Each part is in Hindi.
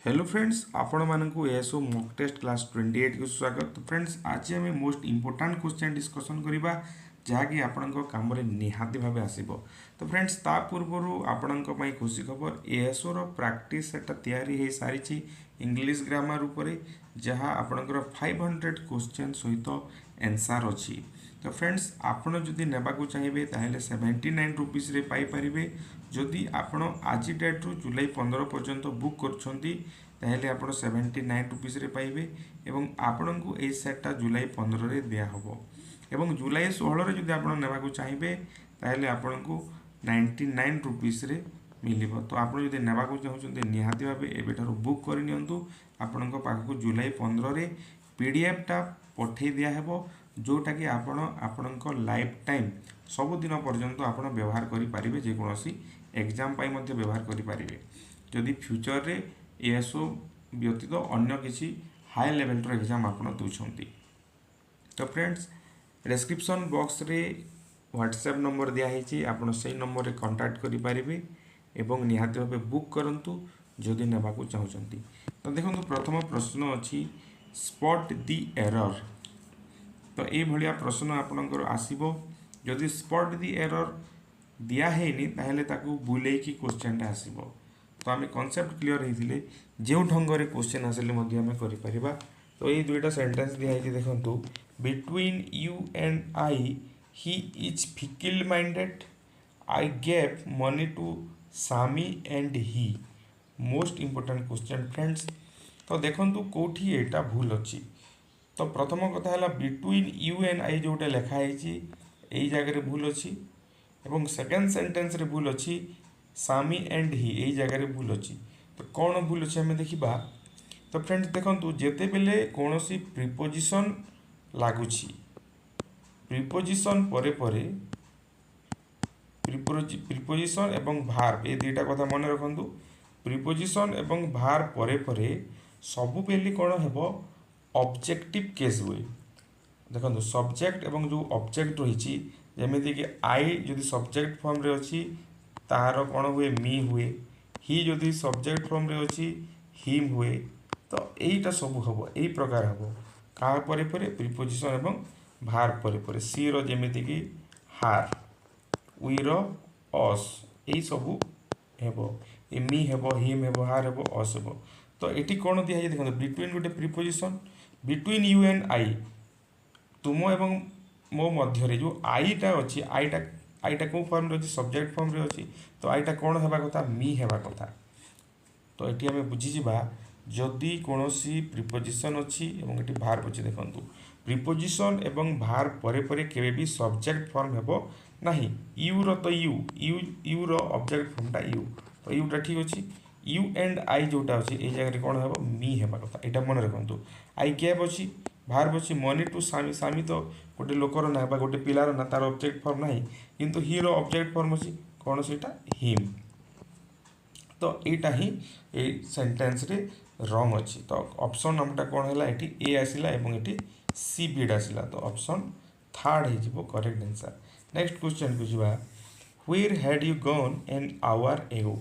हेलो फ्रेंड्स आपण मानकु एसओ मॉक टेस्ट क्लास 28 को स्वागत। तो फ्रेंड्स आज आम मोस्ट इंपोर्टाट क्वेश्चन डिस्कसन करवा जहाँकि आपण काम निहाती भाव आसब। तो फ्रेंड्स ता पूर्व आपण खुशी खबर एसओ प्रैक्टिस सेटा तैयारी हो सारी इंग्लिश ग्रामर उपरे जहाँ आपणकर 500 क्वेश्चन सहित आंसर अच्छी। तो फ्रेंड्स आपण जदि नेबाकू चाहिए ताहले 79 रुपीस रे पाई परिबे। जदि आपण आज डेट रु जुलाई 15 पर्यंत बुक करछंती ताहले आपण 79 रुपीस रे पाइबे एवं आपण को ए सेटटा जुलाई 15 रे दिया हबो एवं जुलाई 16 रे जदि आपण नेबाकू चाहिए ताहले आपण को 99 रुपीस रे मिलिबो। तो आपण जदि नेबाकू चाहुचंती निहाती भाबे एबेठारु बुक करि नियंतु। आपणको पाखकू जुलाई 15 रे पीडीएफ टा पठे दिया हेबो जोटा कि आपण आपणको लाइफ टाइम सब दिन पर्यंत आपण व्यवहार करि परिबे। जे कोनोसी एग्जाम पाई मध्ये व्यवहार करि परिबे जदि फ्यूचर रे एएसओ व्यतीत अन्य किसी हाई लेवल रो एग्जाम आपण दउछंती। तो फ्रेंड्स डिस्क्रिप्शन बॉक्स रे व्हाट्सएप नंबर दिया है आपण से नंबर रे कांटेक्ट करि परिबे एवं निहाती भाबे बुक करंतु जदि नेबाकू चाहुचंती। तो देखंतु प्रथम प्रश्न अछि स्पॉट द एरर। तो ये भलिया प्रश्न आपणकर आसीबो जदि स्पॉट द एरर दिया है ताहले ताकू बुले की क्वेश्चन आसीबो। तो आम कॉन्सेप्ट क्लियर होते जो ढंग से क्वेश्चन आसिले आम कर। तो ये दुईटा सेंटेंस दिखाई देखो between you and I he is fickle minded I gave money to सामी and he. Most important question friends. तो देखो कौटी एटा भूल अच्छी। तो प्रथम कथा है बिटवीन यू एंड आई जोटा लिखाई यही जगह भूल अच्छी एवं सेकेंड सेंटेंस रे भूल अच्छी सामी एंड ही यही जगह भूल अच्छी। तो कौन भूल अच्छे आम देखा। तो फ्रेंड्स देखो जिते बेले कौन सी प्रिपोजिशन लगुच प्रिपोजिशन परे परे प्रिपोजिशन एवं भार्ब ये दुईटा कथा मन रखु। प्रिपोजिशन एवं भार्ब परे परे सबु बेले कौन हेबो ऑब्जेक्टिव केस हुए। देखो सब्जेक्ट एवं जो ऑब्जेक्ट रही जमीती कि आई जदि सब्जेक्ट फॉर्म रे अच्छी तार कौन हुए मी हुए ही जदि सब्जेक्ट फॉर्म रे अच्छी हिम हुए। तो यहीटा सब हम यही प्रकार हम क्या परे परे प्रिपोजिशन एवं भार परे परे सी रो जेमिति कि हार वी रो अस यही सब हेबो ए मी हेबो हिम हेबो हार हेबो अस हेबो। तो ये कौन दिखाई देखो बिटवीन गोटे प्रिपोजिशन बिटवीन यू एंड आई तुम एवं मो मध्य जो आईटा अच्छी आईटा कौ फॉर्म रे सब्जेक्ट फॉर्म रे अच्छी। तो आईटा कौन हेबा कथा मी हेबा कथा। तो ये आम बुझीजा जदि कौन सी प्रिपोजिशन अच्छी एवं ये भार्ब अच्छी देखो प्रिपोजिशन एवं भार्ब परे परे केवे भी सब्जेक्ट फॉर्म हेबो नाही। यू रो तो यू रो ऑब्जेक्ट फॉर्मटा यू। तो यूटा ठीक अच्छी यू एंड आई जोटा अच्छी ये जगह कौन हेबो मी हेबा कथा। यहाँ मन रखु आई गेव अच्छी भार्ब अच्छी मनी टू सामी सामी तो गोटे लोकर ना गोटे पिलार ना तार ऑब्जेक्ट फॉर्म ना किंतु ही रो ऑब्जेक्ट फॉर्म अच्छी कौन सीटा हिम। तो यहाँ ही सेंटेंस रे रंग अच्छी। तो ऑप्शन नंबरटा कौन है ये आसला ये सी बीड आसला। तो ऑप्शन थर्ड हो करेक्ट आंसर। नेक्स्ट क्वेश्चन को जावा where had you gone an hour ago.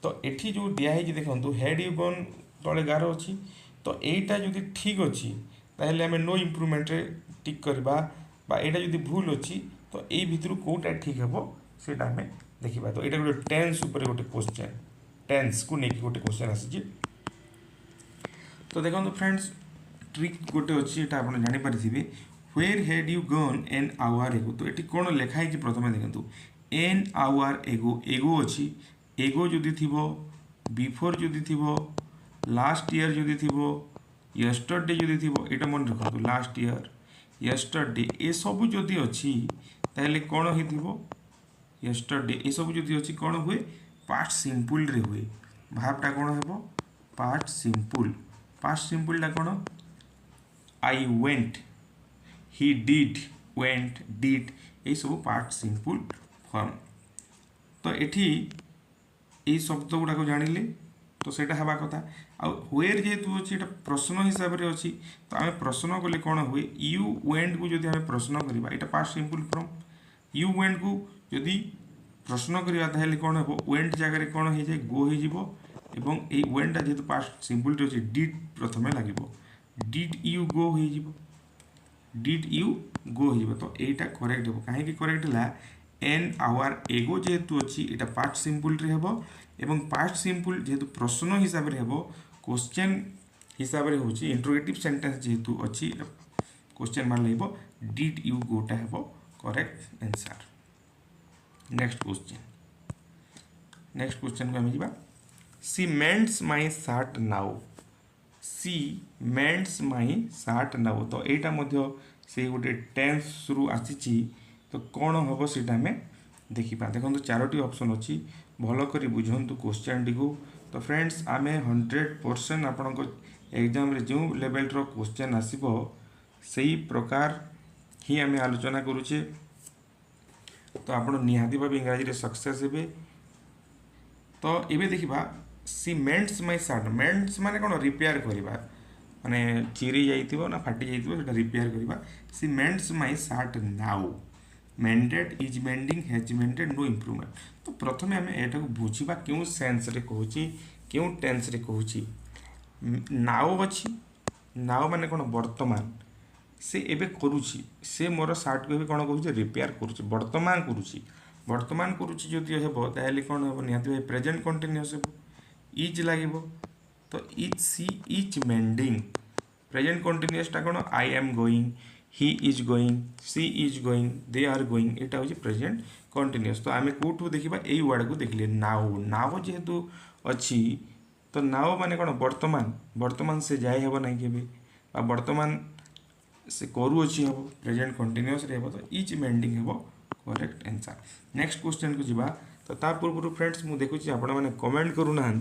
तो ये जो दिखाई देखो हैड यू गॉन तले गार अच्छी। तो यहीटा जदि ठीक अच्छी ताहले आम नो इम्प्रुवमेंट रे टिक करबा बा एटा जदि भूल अच्छी तो यही भितर कौटा ठीक हे सीटा आम देखा। तो यहाँ गोटे टेन्स उपर गोटे क्वेश्चन टेन्स को लेकिन गोटे क्वेश्चन आसी। तो देखो फ्रेंड्स ट्रिक गोटे अच्छी आप जानीपारे where had you gone an hour ago. तो ये कौन लिखाई प्रथम देखो एन आवर एगो एगो अच्छी एगो जदि थी बिफोर जदि थी लास्ट ईयर जदि थी यस्टरडे जदि थी यहाँ मन रखु लास्ट ईयर यस्टरडे ये सब जदि अच्छी ताहले कौन हो यस्टरडे ये सब जदि अच्छी कौन हुए पास्ट सिंपल रे हुए। भावटा कौन हेबो पास्ट सिंपलटा कौन I went he did went did ये सब पास्ट सिंपल फॉर्म। तो ये शब्द गुड़ाक जानिले तो सेटा हवा कथा आ व्हेयर जेहेतु अच्छी प्रश्न हिसाब से अच्छी। तो आम प्रश्न कले कौन हुए यू वेंट को जब आम प्रश्न करवा यहाँ past simple form you went को जदि प्रश्न करवा ताहले कौन हे वेंट जगह कौन हो जाए गो हो एवं ये व्हेनटा जेहेतु पास्ट सिंपल अच्छी डिड प्रथमे लगे डिड यू गो हो डिड यू गो हो तो यहाँ करेक्ट हो कहीं करेक्ट है एन आवर एगो जेहेतु अच्छी यहाँ पास्ट सिंपल रे हेबो एवं पास्ट सिंपल जेहेतु प्रश्न हिसाब से हेबो क्वेश्चन हिसाब से होची इंट्रोगेटिव सेंटेंस जेहेतु अच्छी क्वेश्चन मार्क लगे डिड यू गोटा हेबो करेक्ट आंसर। नेक्स्ट क्वेश्चन को आम जा सी मेंट्स माई सार्ट नाउ सी मेंट्स माई सार्ट नाउ तो यहाँ मध्य से गोटे टेंस रु आसी तो कौन हम सीटा आम देखा देखो चारोटी ऑप्शन अच्छी भल कर बुझंतु क्वेश्चन टी को तो फ्रेंड्स आम 100% आपण एग्जाम रे जो लेवल रो क्वेश्चन आसीबो सही प्रकार ही आम आलोचना करुचे तो आपण निहाती भाव इंग्राजी रे सक्सेस हेबे। तो ये देखा सी मेंट्स माई सार्ट मेंट्स माने कौन रिपेयर करवा माने चिरी जाइथिबो ना फाटी जाइथिबो सेटा रिपेयर करवा सी मेंट्स my shirt now mended is mending has mended no improvement तो प्रथमे आम एटा को बुझीबा क्यों सेंस रे कहूची क्यों टेंस रे कहूची नाउ अच्छी नाउ माने कौन वर्तमान से एबे करुची से मोर सार्ट को भी कौन कहूची रिपेयर करुची वर्तमान करुची जदि हेबो ताहेले कौन हेबो निहाती भाई प्रेजेंट कंटीन्यूअस हेबो इज लागिबो तो is she is mending present continuous टा कौन I am going he is going she is going they are going यहाँ हूँ प्रेजेंट कंटीन्यूअस तो आम कौटू देखा यही वर्ड को देखिए नाउ नाउ जेहेतु अच्छी तो नाउ माने कौन वर्तमान से जाए हेब ना के वर्तमान से करुच्छी हम प्रेजेंट कंटीन्यूअस हेब तो इज मेंडिंग हेब करेक्ट आंसर। नेक्स्ट क्वेश्चन को जीवा तो ता पूर्व फ्रेंड्स मुझे देखुची आपण मैंने कमेंट करूना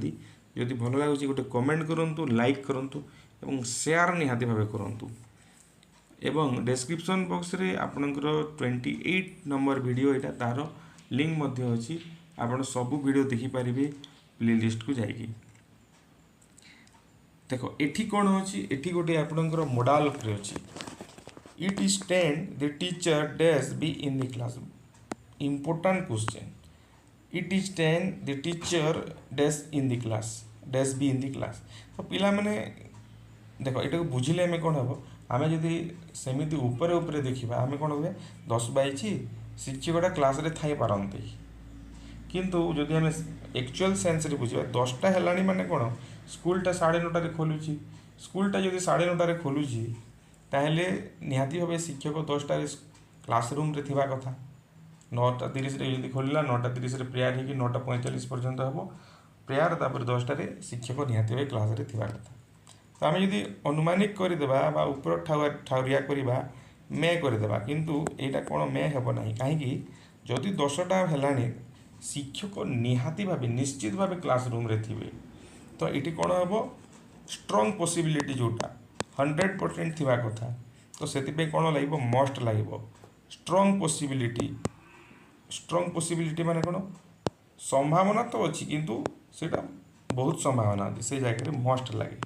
जदि भल लगुच गोटे कमेंट करूँ लाइक करूँ और शेयर निहाती भाव करूँ एवं डिस्क्रिप्शन बॉक्स रे आपनकर 28 नंबर वीडियो यहाँ तार लिंक मध्य अच्छी आपन सबू वीडियो देखि पारिबे प्लेलिस्ट को जाइए देखो एठी कौन अच्छी एठी गोटे आपनकर मॉडल उपरे अच्छी it is ten the teacher dash be in the class important question it is ten the teacher dash in the class dash be in the class तो पिला माने देखो यहाँ को बुझिले आम कौन हम आम जदि सेमती उपरे उपरे देखा आम कौन हुए 10 बाइची शिक्षकटा क्लास रे थाई पारती किंतु जदि आम एक्चुअल सेन्स रे बुझा 10टा है माने कौन स्कूलटा 9:30 खोलुची स्कूलटा जदि 9:30 खोलुची ताहले निहाती भाव शिक्षक 10टा क्लासरूम रे थिबा कथा 9:30 जदि खोलला 9:30 प्रेयर हो 9:45 पर्यंत हम प्रेयर तापर 10टारे शिक्षक निहाती भाव क्लास रे थिबा कथा तो आम जदि अनुमानिक करदेबा ऊपर ठाउरिया करवा मे करदेबा किंतु यहाँ कौन मे हेब ना कहीं जदि 10टा है शिक्षक निहाती भाव निश्चित भाव क्लासरूम रे थिबे तो ये कौन हम स्ट्रंग पॉसिबिलिटी जोटा 100% थिबा कथा तो से कौन लगे मस्ट लगे स्ट्रंग पॉसिबिलिटी माने कौन संभावना तो अच्छी किंतु सेटा बहुत संभावना अच्छी से जगह मस्ट लगे।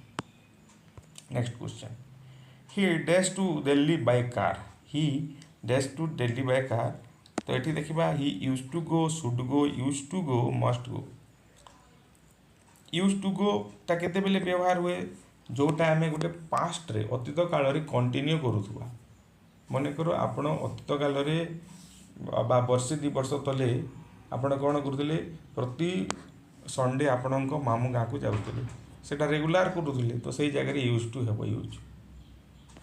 Next question he dash to Delhi by car he dash to Delhi by car तो ये देखा he use to go should go use to go must go use to go टा केते बेले व्यवहार हुए जोटा आम गोटे पास्ट रे अतीत काल रे कंटिन्यू करूथुवा मन कर आपण अतीत काल रे बा वर्षे 2 वर्ष तले आपण कौन करुले प्रति संडे आपण मामू गाँव को जाऊले सेटा रेगुलार करूले तो सही जगह यूज टू हेब यूज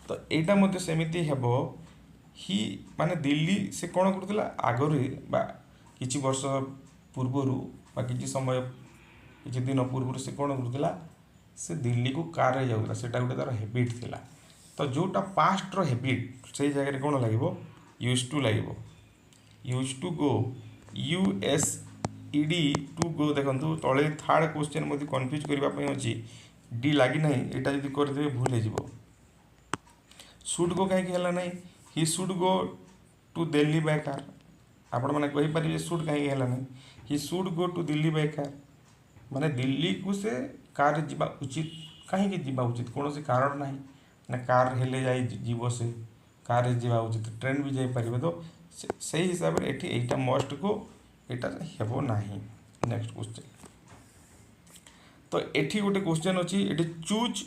तो यहाँ मत सेमती हेब ही माने दिल्ली से कौन करूला आगरे बा किछि वर्ष पूर्वर बा किछि समय किछि दिन पूर्व से कौन करूला से दिल्ली को कार रे जाऊला सेटा गोटे तार हैबिट थिला तो जोटा पास्ट रो हैबिट से जगह कौन लगे यूज टू लगे used to go U S E D to go देखो तले थर्ड क्वेश्चन मत कन्फ्यूज करने अच्छी डी लगी ना यहाँ जब करदे भूल हो सुड गो कहीं ना he should go to Delhi by car आपण मैंने कहींपारे सुड कहीं ना he should go to Delhi by car माने दिल्ली को से कार जीवा उचित कहीं जीवा उचित कौन से कारण ना ना कार हेले जाई जीव से कार जीवा उचित ट्रेन भी जापर तो से हिसाब से यहाँ मस्ट को यहाँ हेब ना। नेक्स्ट क्वेश्चन तो एठी गोटे क्वेश्चन अच्छी ये choose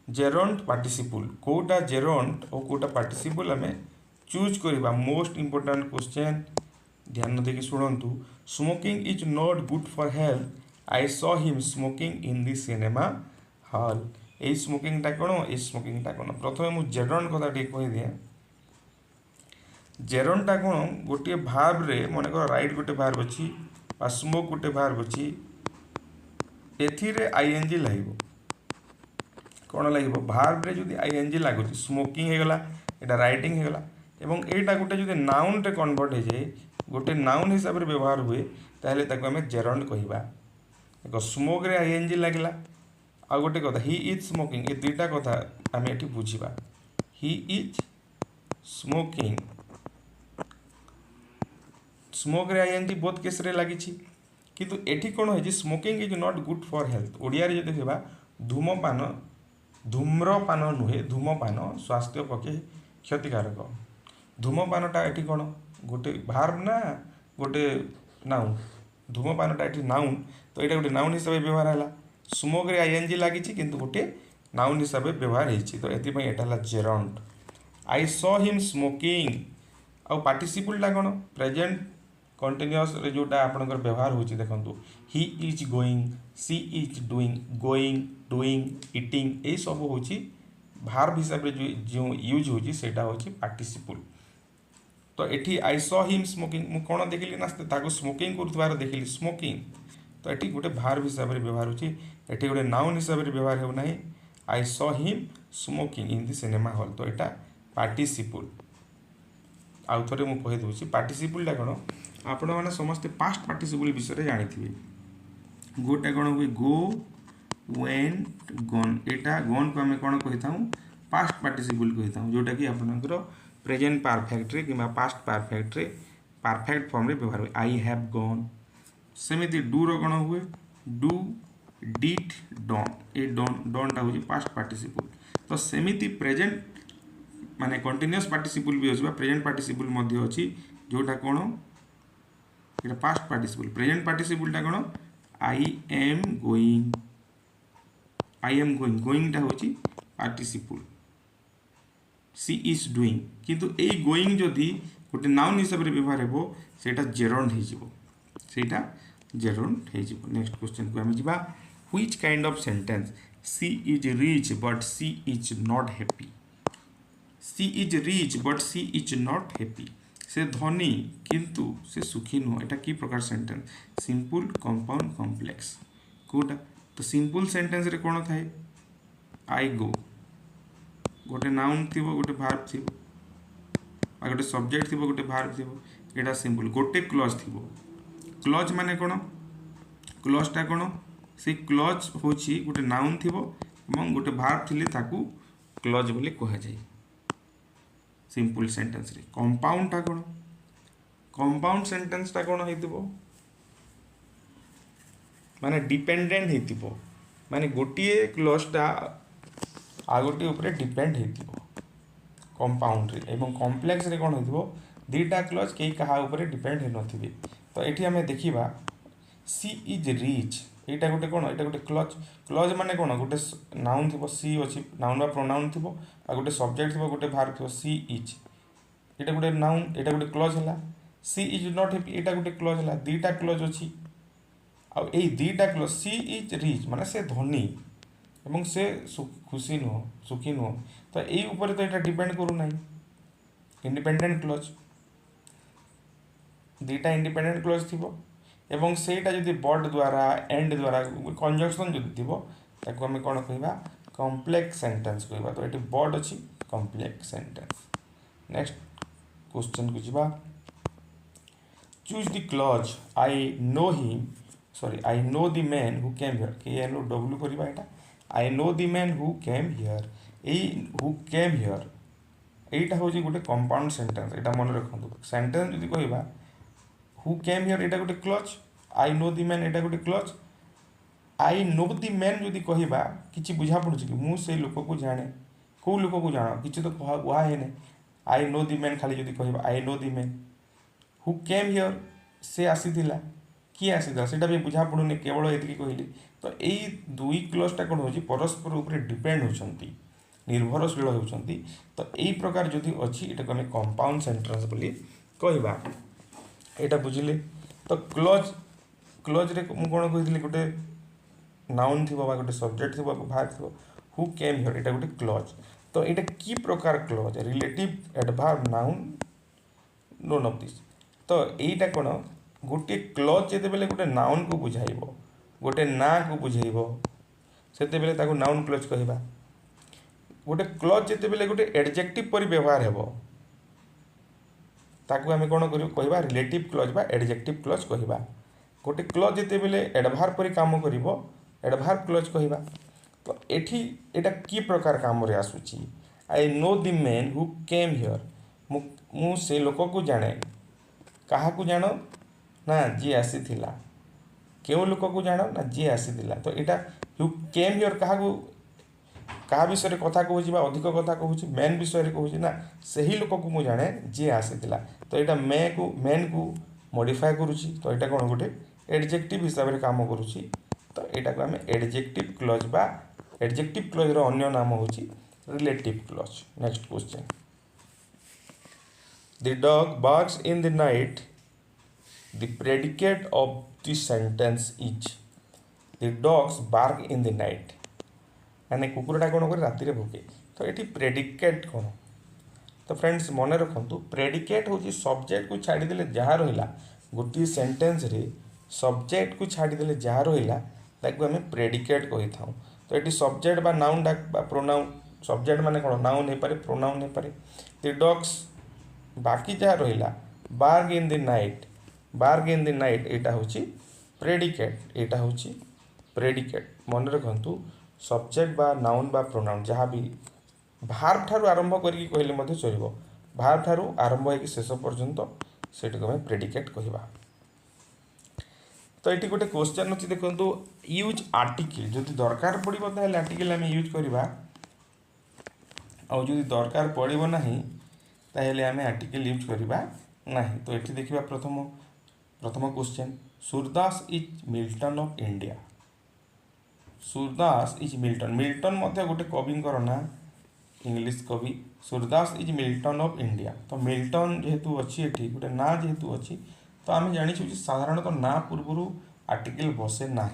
gerund participle Kota gerund और कोटा पार्टिसिपल आम चूज करवा मोस्ट इंपोर्टाट क्वेश्चन ध्यान देकी शुणु smoking is not good for health I saw him smoking in the cinema hall ये स्मोकिंगटा कौन ये स्मोकिंगटा कौन प्रथम मुझे जेरंट कथा टे कहीदिए जेरंटा कौन गोटे भार्ब रे मन कर राइट गोटे भार्ब अच्छी स्मोक गोटे भार्ब अच्छी एथिरे आईएनजी लगे कौन लगे भार्ब रे जो आईएनजी लगुच स्मोकिंग होगला यहाँ राइटिंग होगला एवं एटा गोटे जो नाउन रे कन्वर्ट हो जाए गोटे नाउन हिसाब से व्यवहार हुए ताहले ताको आमे जेरंट कहवा देखो स्मोक रे आईएनजी लगला आ गोटे कथा ही इज स्मोकिंग ये दुईटा कथा आम ये बुझा ही इज स्मोकिंग स्मोक रे आईएनजी बहुत केस रे लगी किंतु एठी कौन है smoking is not good for health Odia रे जदि कहबा धूमपान धूम्रपान नुहे धूमपान स्वास्थ्य पक्षे क्षतिकारक धूमपानटा एठी कौन गोटे भार्ब ना गोटे नाउन धूमपानटा एठी नाउन तो यहाँ गोटे नाउन हिसाब से व्यवहार है स्मोक रे आईएनजी लगी किंतु गोटे नाउन हिसाब से व्यवहार होती तो ये gerund I saw him smoking आउ पार्टिसिपलटा कौन प्रेजेंट कंटिन्यूअस जोटा आपंकर व्यवहार होची देखंतु he is going she is doing eating ये सब होची भार्ब हिसाब से जो यूज होची सेटा होची पार्टिसिपल तो एठी आई सॉ हिम स्मोकिंग मु कौन देखिली ना ताको स्मोकिंग करथबार देखिली स्मोकिंग तो एठी गोटे भार्ब हिसाब से व्यवहार होची एठी गोटे नाउन हिसाब से व्यवहार हो नाही I saw him smoking in the cinema hall तो एटा पार्टिसिपल आउ थे मुझे कहीदे पार्टिसिपलटा कौन आपण मैंने समस्ते पास्ट पार्टिसिपल विषय जानी गोटे कौन हुए गो वेंट गन यहाँ गन को आम कौन कही था पास्ट पार्टिसिपल कही था जोटा कि आपंकर प्रेजेंट परफेक्ट रे कि पास्ट परफेक्ट रे परफेक्ट फॉर्म रे व्यवहार हुए आई हैव गन सेमती डू रो कौन हुए डू डिड डन ये डनटा हूँ पास्ट पार्टिसिपल तो सेमती प्रेजेंट माने कंटिन्यूअस पार्टिसिपल भी अच्छी प्रेजेंट पार्टिसिपल अच्छी जोटा कौन ये पास्ट पार्टिसिपल प्रेजेंट पार्टिसिपलटा कौन आई एम गोइंग गोइंगटा हूँ पार्टिसिपल सी इज डूइंग किंतु ए गोइंग जदि गोटे नाउन हिसाब से व्यवहार हो सेटा जेरंट हो नेक्स्ट क्वेश्चन को आम जा which kind of sentence she is rich but she is not happy she is rich but she is not happy से धनी किंतु से सुखी नुह एटा की प्रकार सेंटेंस सिंपल कंपाउंड कॉम्प्लेक्स कोटा तो सिंपल सेंटेंस रे कौन थाए आई गो गोटे नाउन थी गोटे भार्ब थी गोटे सब्जेक्ट थी गोटे भार्ब थी एटा सिंपल गोटे क्लज थी क्लज माने कौन क्लजटा कौन से क्लज हूँ गोटे नाउन थी गोटे भार्ब थी ताकू क्लज बोली कह जाए सिंपल सेंटेंस रे कंपाउंडटा कौन कंपाउंड सेंटेंसटा कौन हो माने डिपेंडेंट हो माने गोटे क्लजटा आ गोटे ऊपर डिपेंड हो कंपाउंड रे एवं कॉम्प्लेक्स रे कौन हो दीटा क्लज कई क्या ऊपर डिपेंड हो नथिबे तो ये आम देखा सी इज रिच यहाँ गोटे कौन यहाँ गोटे क्लज क्लज माने कौन गोटे नाउन थी सी अच्छी नाउन बा प्रोनाउन थी गोटे सब्जेक्ट थी गोटे भार्ब थी सी इज यहाँ गोटे नाउन यहाँ गोटे क्लज है सी इज नॉट हैप्पी यहाँ गोटे क्लज है दीटा क्लज अच्छी आउ दीटा क्लज सी इज रिच माने से धनी एवं से खुशी नुह सुखी नुह तो यही ऊपर तो यहाँ डिपेंड करूना इंडिपेंडेंट क्लज दीटा इंडिपेंडेंट क्लज थी एवं सेटा जदि बट द्वारा एंड द्वारा कंजक्शन जदि थी ताको आम कौन कहवा कॉम्प्लेक्स सेंटेंस कहवा तो ये बट अच्छी कॉम्प्लेक्स सेंटेंस नेक्स्ट क्वेश्चन को जीवा choose the clause I know him sorry I know the man who came here K N W करवा यहाँ I know the man who came here who came here यहाँ हूँ गोटे कंपाउंड सेंटेंस यहाँ मन रखु सेंटेंस जदि कहवा हु केम हियर यहाँ गोटे clause I know the man यहाँ गोटे clause I know the man जदि कहवा कि बुझा पड़ुଛି कि मुझे लोक को जाने कौ लोक को जान कि तो कहे ना आई नो द मैन खाली जदि कहवा आई know the man who came here से आसीथिला किए आसीला सेटा भी बुझा पड़ुनी केवल एतिकी कहली तो यही दुई क्लजटा कौन हो परस्पर उपर डिपेंड होती निर्भरशील होती तो यही प्रकार जदि अच्छी एटा को आम कंपाउंड सेंटेंस बोली कहवा यहाँ बुझिले तो क्लज रे मु कौन कही गोटे नाउन थी गोटे सब्जेक्ट थी भार थी हु केम हियर यहाँ गोटे क्लज तो यहाँ कि प्रकार clause relative adverb noun none of this तो यहीटा कौन गोटे क्लज जिते बेले गोटे नाउन को बुझाइब गोटे ना को बुझेब से नाउन क्लज कहवा गोटे क्लज जिते बेले गोटे एडजेक्टिव पर व्यवहार हेब ताकू आम कौन कहवा रिलेटिव क्लज बा एडजेक्टिव क्लज कहवा गोटे क्लज जिते बेले एडभार्ब पर काम कर एडभार्ब क्लज कहवा तो एठी एटा कि प्रकार काम रे आसुची आई know the man who came here मु से लोक को जाने कहा को जान ना जी आसीथिला केउ लोक को जान ना जी आसीथिला तो एटा हु केम हियर क्या विषय कथा कहूँ अधिक कथा कहूँ मेन विषय कहूँ ना सही लोक को मुझे जाने जी आसीथिला तो यहाँ मेन को मॉडिफाई करुच्ची तो यहाँ कौन गोटे एडजेक्टिव हिसाब से काम करुच्ची तो यहाँ को आम एडजेक्टिव क्लज बा एडजेक्टिव क्लज रो अन्य नाम हूँ relative clause next question the dog barks in the night the predicate of the sentence is the dogs bark in the night मैंने कुकुरटा कौन कर राति भोके तो ये प्रेडिकेट कौन तो फ्रेंड्स मन रखु प्रेडिकेट हूँ सब्जेक्ट को छाड़देले जहाँ रहा गोटे सेंटेंस रे सब्जेक्ट को छाड़देले जहाँ रहा ताकू आम प्रेडिकेट कही था तो ये सब्जेक्ट बा नाउन बा प्रोनाउन सब्जेक्ट माने कौन नाउन हो पारे प्रोनाउन हो पारे द डॉग्स बाकी जहाँ रहा बार्ग इन द नाइट यहाँ हूँ प्रेडिकेट यहाँ हूँ प्रेडिकेट मन रखु सब्जेक्ट बा नाउन बा प्रोनाउन जहाँ भी भार्ब ठारू आरंभ करके कहले मध्य चलिबो भार्ब ठारू आरंभ होगी शेष पर्यंत सेठी को हमें प्रेडिकेट कहवा तो ये गोटे क्वेश्चन अच्छी देखो यूज आर्टिकल जदि दरकार पड़ो ताहले आर्टिकल आम यूज करवा आउ जदि दरकार पड़ो ना ताहले आम आर्टिकल यूज करवा ना तो ये देखा प्रथम question Surdas is Milton of India Surdas is Milton मध्य गोटे कवि ना इंग्लिश कवि Surdas is Milton of India तो मिल्टन जेहेतु अच्छी एठी गोटे ना जेहेतु अच्छी तो आम जाचु साधारणतः ना पूर्वर आर्टिकल बसे ना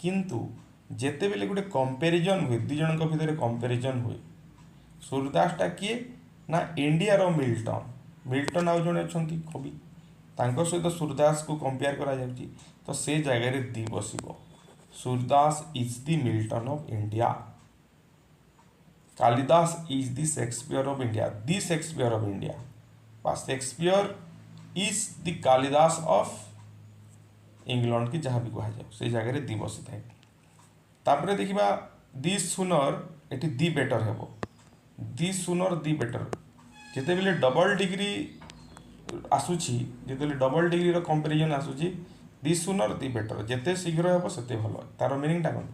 किंतु जेते बेले गोटे कंपेरिजन हुए दुई जन भितर कंपेरिजन हुए सूरदासटा किए ना इंडिया रो मिल्टन आउ जड़े अच्छा कवि तांको सहित सूरदास को कंपेयर करा जाउची तो से जगह दी बसिबो Surdas is the Milton of India Kalidas is the Shakespeare of India the Shakespeare of India बा Shakespeare is the Kalidas of England की जहाँ भी कहुए से जगह दी बसी थाए तापर देखा दी सुनर ये दी बेटर हेब दी सुनर दी बेटर जिते बेले डबल डिग्री आसूची जिते डबल डिग्री कंपेरिजन आसूची दी सुनर दी बेटर जिते शीघ्र हेब से भल तार मीनिंगटा कौन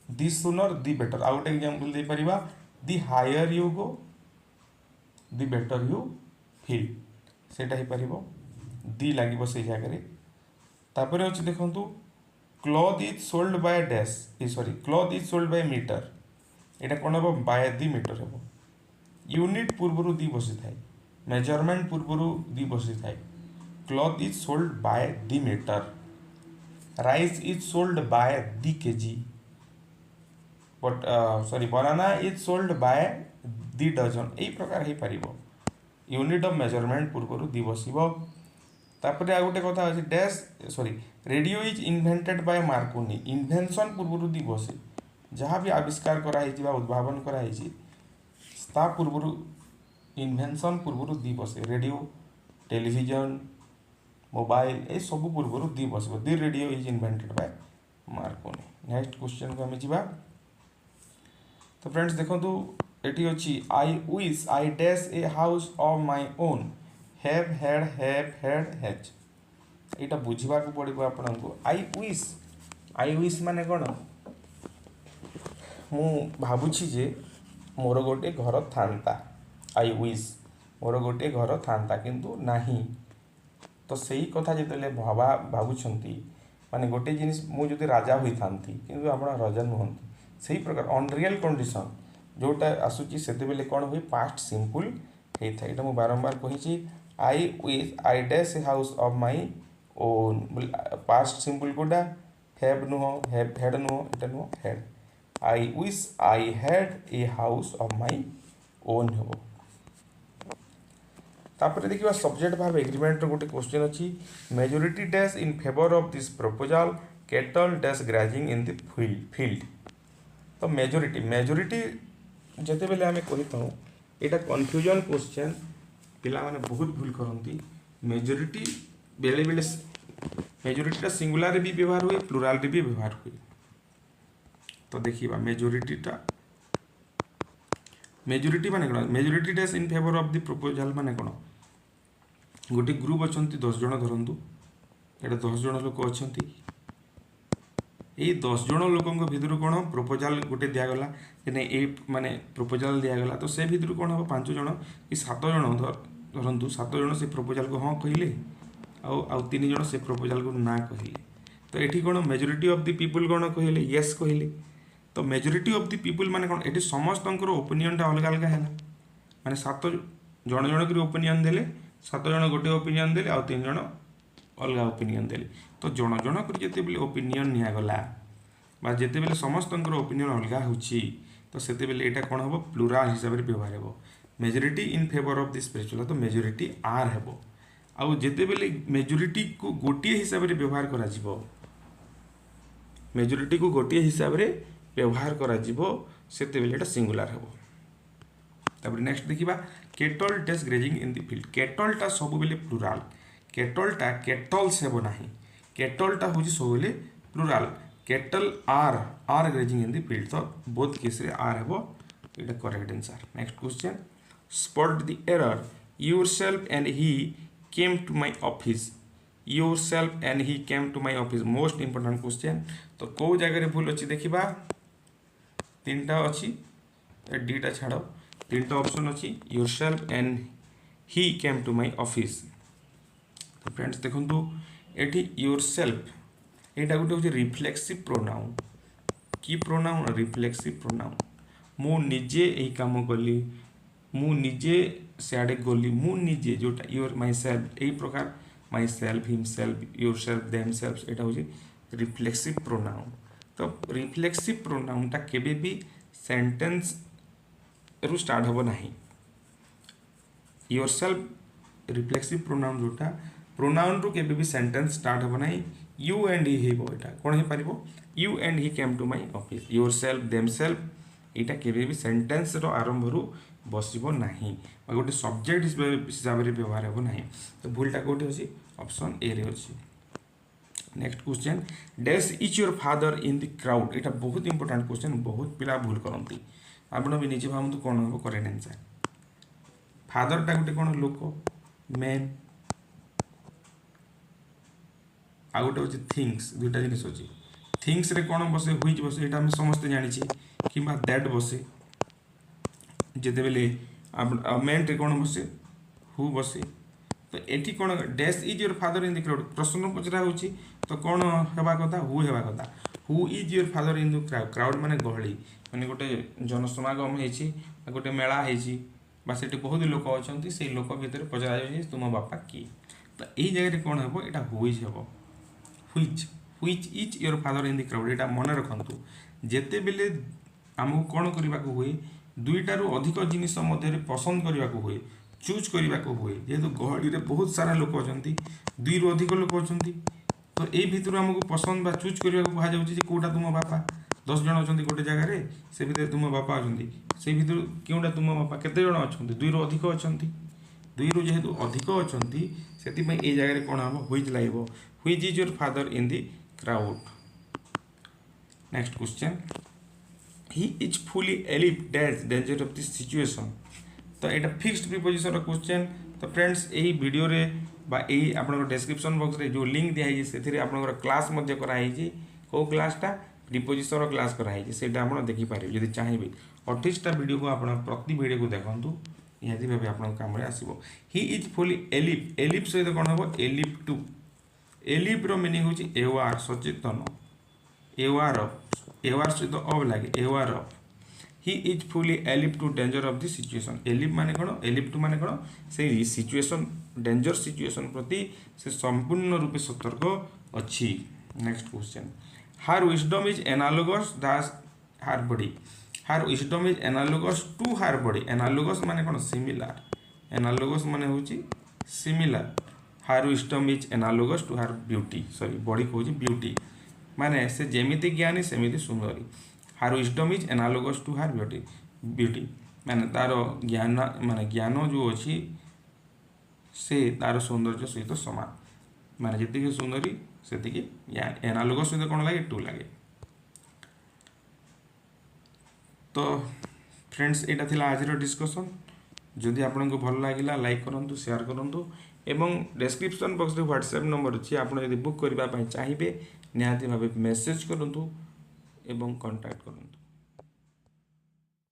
दी सुनर दी बेटर आउ गोटे एग्जांपल दे परिबा the higher you go the better you feel सेटा ही परिबो दी लागिबो से जगह तापर अछि देखंतु cloth is sold by dash sorry cloth is sold by metre एटा कोन हेबो बाय दी मीटर हेबो यूनिट पूर्वरु दी बसी थाए मेजरमेंट पूर्वरु दी बसी थाए cloth is sold by the metre rice is sold by the K G but sorry banana is sold by the dozen यही प्रकार हो पार यूनिट ऑफ मेजरमेंट पूर्व दी बसब तापर आ गोटे कथा अच्छे dash sorry radio is invented by Markovnikov invention पूर्व दी बसे जहाँ भी आविष्कार कराई उद्भावन कराई ता पूर्व इन्वेंशन पूर्व दी बसे रेडियो टेलीविजन मोबाइल ये सब पूर्व दी बस the radio is invented by Marconi next question को आम जा तो फ्रेंड्स देखो ये अच्छी I wish I dash a house of my own have had has यहाँ बुझा पड़ो आपन को आई विश माने कौन मु भावुची जे मोर गोटे घर था आई विश मोर गोटे घर था किंतु नाही तो सही कथा जिते भावुंट माने गोटे जिनिस मुझे राजा होता कि आप राजा नुहति से ही प्रकार अनरियल कंडीशन जोटा आसूची से कौन हुए पास्ट सिंपल होता है। यहाँ मुझे बारंबार कही I dash a house of my own past simple कोटा हैव नुह हैड नुह এটা नुह had I wish I had a house of my own हम। तापर देखिए सब्जेक्ट भाव एग्रीमेंट गोटे क्वेश्चन अच्छी majority dash in favour of this proposal cattle dash grazing in the field. तो मेजोरिटी जिते बेले आम कही था यहाँ कन्फ्यूजन क्वेश्चन पिला माने बहुत भूल करती। मेजोरिटी बेले बेले मेजोरिटी सिंगुलर भी व्यवहार हुए प्लुराल भी व्यवहार हुए। तो देखिए मेजोरिटी माने कौन majority dash in favour of the proposal माने कौन गोटे ग्रुप अच्छा 10 जन धरतु ये 10 जन लोक अच्छा यही 10 जन लोकों भितर कौन प्रपोजल गोटे दिगला ये माने प्रपोजल दिगला तो से भितर कौन हम 5 जन कि 7 जन धरतु 7 जन से प्रपोजल को हाँ कहले आउ 3 जन से प्रपोजल को ना कहले। तो ये कौन मेजोरिटी ऑफ द पीपल कौन कहले येस कहले। तो मेजोरिटी ऑफ द पीपल माने कौन ये समस्त ओपिनियन टा अलग अलग है माने 7 जन जन कर ओपिनियन देले 7 जन गोटे ओपिनियन देले आउ 3 जन अलग ओपिनियन देले। तो जन जन कर जिते बेले ओपिनियन निगला बा जिते बेले समस्त ओपिनियन अलग होची तो सेते बेले एटा कौन हम प्लुराल हिसाब से व्यवहार हो majority in favour of this spiritual तो मेजोरिटी आर हेबो आउ जिते बेले मेजोरिटी को गोटे हिसाब से व्यवहार करा जिवो मेजोरिटी को गोटे हिसाब से व्यवहार करा जिवो सेते बेले एटा सिंगुलर हेबो। तापर नेक्स्ट देखिबा kettle dash grazing in the field kettle टा सब बेले प्लुराल केटल टा केटल्स हेबो नाही केटल टा होची सब बेले plural cattle are grazing in the field तो बोथ केस रे आर हेबो एटा correct answer. Next question spot the error yourself and he came to my office yourself and he came to my office most important question. तो को जगह रे भूल अछि देखिबा तीनटा अछि डीटा छाड़ो तीनटा ऑप्शन अछि yourself and he came to my office. तो फ्रेंड्स देखंतु एठी योरसेल्फ एटा गोटे होची रिफ्लेक्सिव प्रोनाउन की प्रोनाउन रिफ्लेक्सिव प्रोनाउन मु निजे एही काम कली मु निजे सियाडे गली मु निजे जोटा योर माय सेल्फ एही प्रकार myself himself yourself themselves एटा होची रिफ्लेक्सिव प्रोनाउन। तो रिफ्लेक्सिव प्रोनाउन टा केबे भी सेंटेंस रु स्टार्ट होबो नाही योरसेल्फ रिफ्लेक्सिव प्रोनाउन जोटा प्रोनाउन रु केबे भी सेंटेंस स्टार्ट होबो नाही यू एंड ही हेबो एटा कोन हे परिबो you and he came to my office yourself themselves एटा केबे भी सेंटेंस रो आरंभ रु बसिबो नाही गोटे सब्जेक्ट हिसाब से व्यवहार होबो नाही। तो भूलटा कोठी होची ऑप्शन ए रे होची। Next question dash is your father in the crowd एटा बहुत इंपोर्टेंट क्वेश्चन बहुत पिला भूल करंती आपण भी निजे भावନ୍ତୁ कोन हो करेक्ट आंसर फादर टा गोटे कोन लोक मैन आ गोटे होची थिंग्स दुटा जिनिस होची थिंग्स रे कोन बसे हुइज बसे एटा हम समस्त जानि छी किबा दैट बसे जेते बेले मैन रे कोन बसे हु बसे। तो एठी कोन dash is your father in the crowd प्रश्न पचरा होची तो कोन हेबा कथा who is your father in the crowd crowd माने गहली माने गोटे जनसमागम हेची गोटे मेला हेची बा सेठी बहुत लोक अछंती से लोक भीतर पचरा जाय तुम बापा की। तो एही जगह रे कोन हेबो एटा हुइज हेबो which is your father in the crowd एटा मन रखंतु जेते बेले हमहु कोन करबा को हुए दुईटारू अधिक जिनिस मध्य पसंद करने को हुए चूज करने को हुए जेहेतु गहली रे बहुत सारा लोक अच्छा दुई रु अधिक लोक अच्छा तो यही भितर आमको पसंद बा चूज करने को कहुच्छे कौटा तुम बापा 10 जन अच्छा गोटे जगार से भितर तुम बापा अच्छा से भितर क्योंटा तुम बापा केते जन अच्छा दुई रु अधिक अच्छा दुई रु जेहेतु अधिक अच्छा से जगह कौन हम व्हिच लगे which is your father in the crowd. Next question he is fully alive dash danger of this situation. तो यहाँ फिक्स्ड प्रिपोजिशन क्वेश्चन। तो फ्रेंड्स यही वीडियो रे बा यही आपन डिस्क्रिप्शन बॉक्स रे जो लिंक दिखाई से आपन क्लास मध्य कराई कौ क्लासटा प्रिपोजिशन क्लास कराई से आप देखिपारे जब चाहिए 28टा वीडियो को आप प्रति वीडियो को देखूँ निहाती भाव आपन काम आसो। ही इज फुली एलिप, एलिप सहित कौन हम एलिप टू, एलिप रो मीनिंग हूँ एवार सचेतन, एवार ऑफ, एवार सहित ऑफ लगे aware of. He is fully alive to danger of the situation, alive माने कौन, एलिप टू माने कौन से सिचुएशन डेंजर सिचुएशन प्रति से संपूर्ण रूपे सतर्क अच्छी। Next question, her wisdom is analogous that her body, her wisdom is analogous to her body, analogous माने कौन सिमिलर, एनालोगस माने होची similar, her wisdom is analogous to her beauty, sorry body को ब्यूटी माने से जेमिति ज्ञानी सेमिति सुंदरी, her wisdom is analogous to her beauty, beauty माने तार ज्ञान माने ज्ञान जो अच्छी से तार सौंदर्य सहित समान, माने जी सुंदरी से एनालोगस सहित कौन लगे टू लगे। तो फ्रेंड्स यहाँ थिला आज डिस्कसन, जदि आपन को भल लगिला लाइक करूँ शेयर करूँ एवं डिस्क्रिप्शन बॉक्स रे व्हाट्सएप नंबर अच्छी, आप बुक करने चाहिए निहाती भाव मेसेज करूँ एवं कांटेक्ट करूँ।